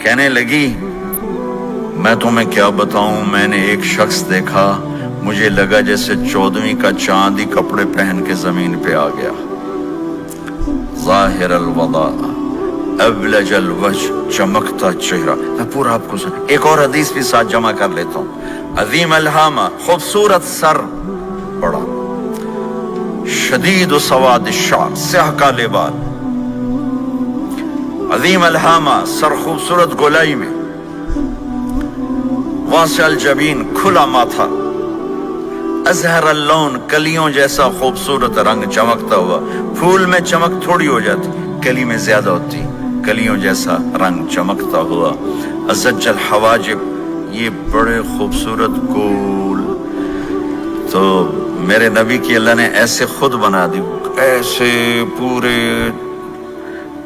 کہنے لگی میں تمہیں کیا بتاؤں، میں نے ایک شخص دیکھا، مجھے لگا جیسے 14ویں کا چاند ہی کپڑے پہن کے زمین پہ آ گیا، ظاہر الوضاء ابلج الوجہ، چمکتا چہرہ۔ میں پورا آپ کو ایک اور حدیث بھی ساتھ جمع کر لیتا ہوں۔ عظیم الہامہ، خوبصورت سر، بڑا شدید و سواد الشعر، سیاہ کالے بال، عظیم الہامہ، سر خوبصورت گولائی میں، واسع الجبین، کھلا ماتھا، ازہر اللون، کلیوں جیسا خوبصورت رنگ، چمکتا ہوا۔ پھول میں چمک تھوڑی ہو جاتی، کلی میں زیادہ ہوتی، کلیوں جیسا رنگ، چمکتا ہوا۔ ازج الحواجب، یہ بڑے خوبصورت گول۔ تو میرے نبی کی اللہ نے ایسے خود بنا دی، ایسے پورے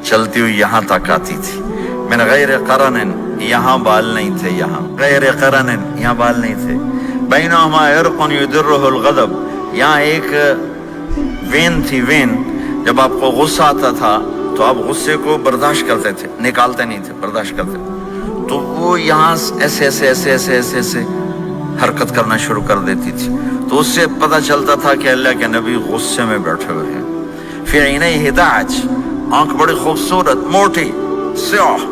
چلتی ہوئی یہاں تک آتی تھی۔ من غیر قرن، یہاں بال نہیں تھے، یہاں غیر قرن، یہاں بال نہیں تھے۔ بینہما عرق یدرہ الغضب، یہاں ایک وین تھی، وین، جب آپ کو غصہ آتا تھا تو آپ غصے کو برداشت کرتے تھے، نکالتے نہیں تھے، برداشت کرتے تھے، تو وہ یہاں ایسے ایسے ایسے ایسے ایسے ایسے حرکت کرنا شروع کر دیتی تھی، تو اس سے پتہ چلتا تھا کہ اللہ کے نبی غصے میں بیٹھے ہوئے ہیں۔ فی عینیہ دعج، آنکھ بڑی خوبصورت، موٹی، سیاہ،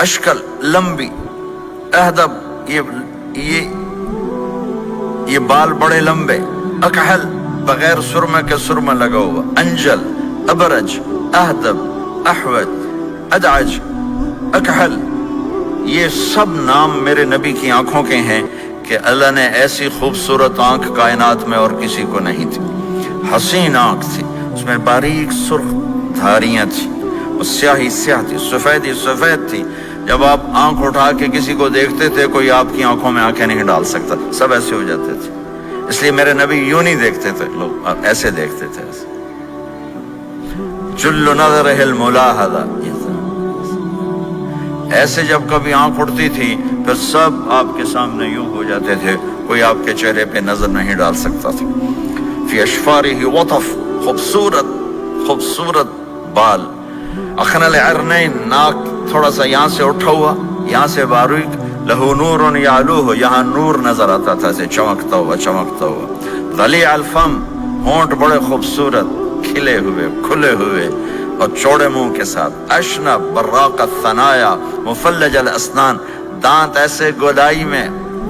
اشکل، لمبی، اہدب، یہ بال بڑے لمبے، اکحل، بغیر سرمے کے سرمہ لگا ہوا، انجل، ابرج، اہدب، احوج، ادعج، اکحل، یہ سب نام میرے نبی کی آنکھوں کے ہیں کہ اللہ نے ایسی خوبصورت آنکھ کائنات میں اور کسی کو نہیں تھی۔ حسین آنکھ تھی، اس میں باریک سرخ دھاریاں تھیں، اور سیاہی سیاہ تھی، سفیدی سفید تھی۔ جب آپ آنکھ اٹھا کے کسی کو دیکھتے تھے، کوئی آپ کی آنکھوں میں آنکھیں نہیں ڈال سکتا، سب ایسے ہو جاتے تھے۔ اس لیے میرے نبی یوں نہیں دیکھتے تھے، لوگ ایسے دیکھتے تھے، ایسے۔ جل نظرہ الملاحظہ، ایسے جب کبھی آنکھ اٹھتی تھی پھر سب آپ کے سامنے یوں ہو جاتے تھے، کوئی آپ کے چہرے پہ نظر نہیں ڈال سکتا تھا۔ فی اشفارہ وطف، خوبصورت خوبصورت بال، اخن العرنین، ناک تھوڑا سا یہاں سے اٹھا ہوا، یہاں سے باریک، لہو نور یعلوہ، یہاں نور نظر آتا تھا، سے چمکتا ہوا چمکتا ہوا۔ غلیظ الفم، ہونٹ بڑے خوبصورت، کھلے ہوئے کھلے ہوئے اور چوڑے منہ کے ساتھ۔ اشنب براق الثنایا، مفلج الاسنان، دانت ایسے گودائی میں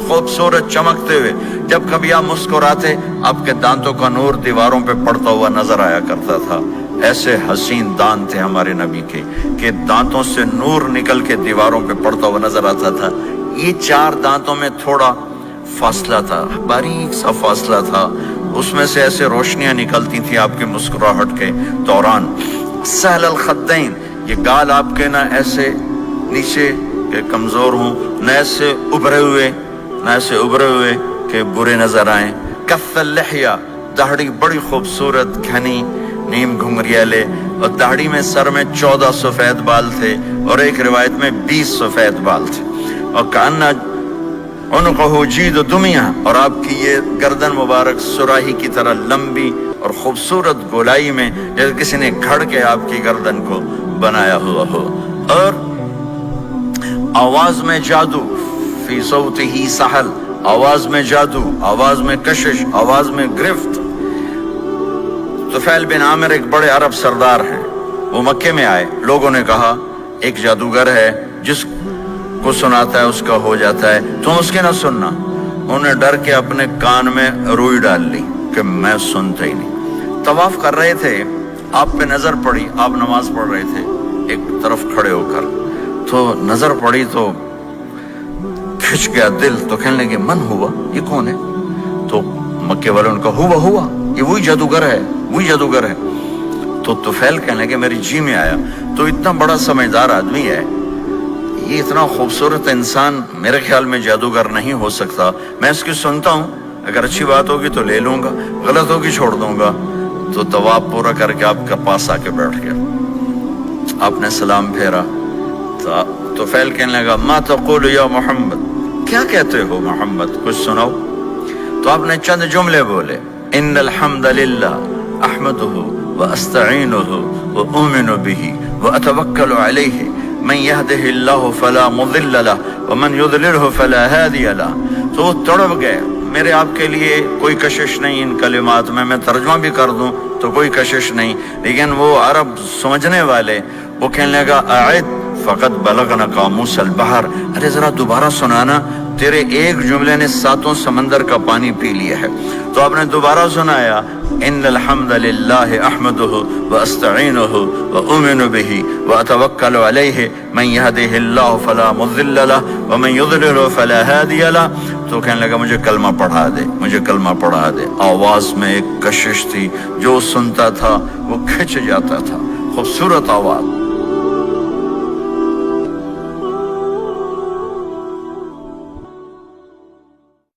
خوبصورت چمکتے ہوئے، جب کبھی آپ مسکراتے آپ کے دانتوں کا نور دیواروں پہ پڑتا ہوا نظر آیا کرتا تھا۔ ایسے حسین دانت تھے ہمارے نبی کے کہ دانتوں سے نور نکل کے دیواروں پہ پڑتا ہوا نظر آتا تھا۔ یہ 4 دانتوں میں تھوڑا فاصلہ تھا، باریک سا فاصلہ تھا، اس میں سے ایسے روشنیاں نکلتی تھیں آپ کی مسکراہٹ کے دوران۔ سہل الخدین، یہ گال آپ کے نہ ایسے نیچے کہ کمزور ہوں، نہ ایسے ابھرے ہوئے کہ برے نظر آئیں۔ کف اللحیہ، داڑھی بڑی خوبصورت گھنی، نیم گھنگریالے، اور داڑھی میں سر میں 14 سفید بال تھے، اور ایک روایت میں 20 سفید بال تھے۔ اور کأن عنقہ جید دمیہ، اور آپ کی یہ گردن مبارک سراہی کی طرح لمبی اور خوبصورت گولائی میں، جیسے کسی نے گھڑ کے آپ کی گردن کو بنایا ہوا ہو۔ اور آواز میں جادو، فی صوتہ سحل، آواز میں جادو، آواز میں کشش، آواز میں گرفت۔ طفیل بن عامر ایک بڑے عرب سردار ہیں، وہ مکے میں آئے، لوگوں نے کہا ایک جادوگر ہے جس کو سناتا ہے اس کا ہو جاتا ہے، تم اس کے نہ سننا۔ انہوں نے ڈر کے اپنے کان میں روئی ڈال لی کہ میں سنتا ہی نہیں۔ طواف کر رہے تھے، آپ پہ نظر پڑی، آپ نماز پڑھ رہے تھے ایک طرف کھڑے ہو کر، تو نظر پڑی تو کھچ گیا دل، تو کہنے لگے من ہوا، یہ کون ہے؟ تو مکے والوں نے کہا ہوا یہ وہی جادوگر ہے۔ تو طفیل کہنے لگے میری جی میں آیا، تو اتنا بڑا سمجھدار آدمی ہے، یہ اتنا خوبصورت انسان میرے خیال میں جادوگر نہیں ہو سکتا، میں اس کی سنتا ہوں، اگر اچھی بات ہوگی تو لے لوں گا، غلط ہوگی چھوڑ دوں گا۔ تو طواف پورا کر کے آپ کے پاس آ کے بیٹھ گیا، آپ نے سلام پھیرا، تو فیل کہنے لگا ما تقول یا محمد، کیا کہتے ہو محمد، کچھ سناؤ۔ تو آپ نے چند جملے بولے، ان الحمد للہ احمدہ واستعینہ واؤمن بہ واتوکل علیہ، من يهده الله فلا مضل له ومن يضلله فلا هادي له. تو وہ تڑپ گئے. میرے آپ کے لیے کوئی کشش نہیں ان کلمات میں ترجمہ بھی کر دوں تو کوئی کشش نہیں، لیکن وہ عرب سمجھنے والے وہ کہنے لگا اعد فقط بلغنا قاموس البحر، ارے ذرا دوبارہ سنانا، تیرے ایک جملے نے 7 سمندر کا پانی پی لیا ہے. تو آپ نے دوبارہ سنایا ان الحمد للہ احمدہ واستعینہ واؤمن بہ واتوکل علیہ من یہدہ اللہ فلا مضل لہ ومن یضلل فلا ہادی لہ. تو کہنے لگا مجھے کلمہ پڑھا دے، مجھے کلمہ پڑھا دے. آواز میں ایک کشش تھی، جو سنتا تھا وہ کھنچ جاتا تھا. خوبصورت آواز.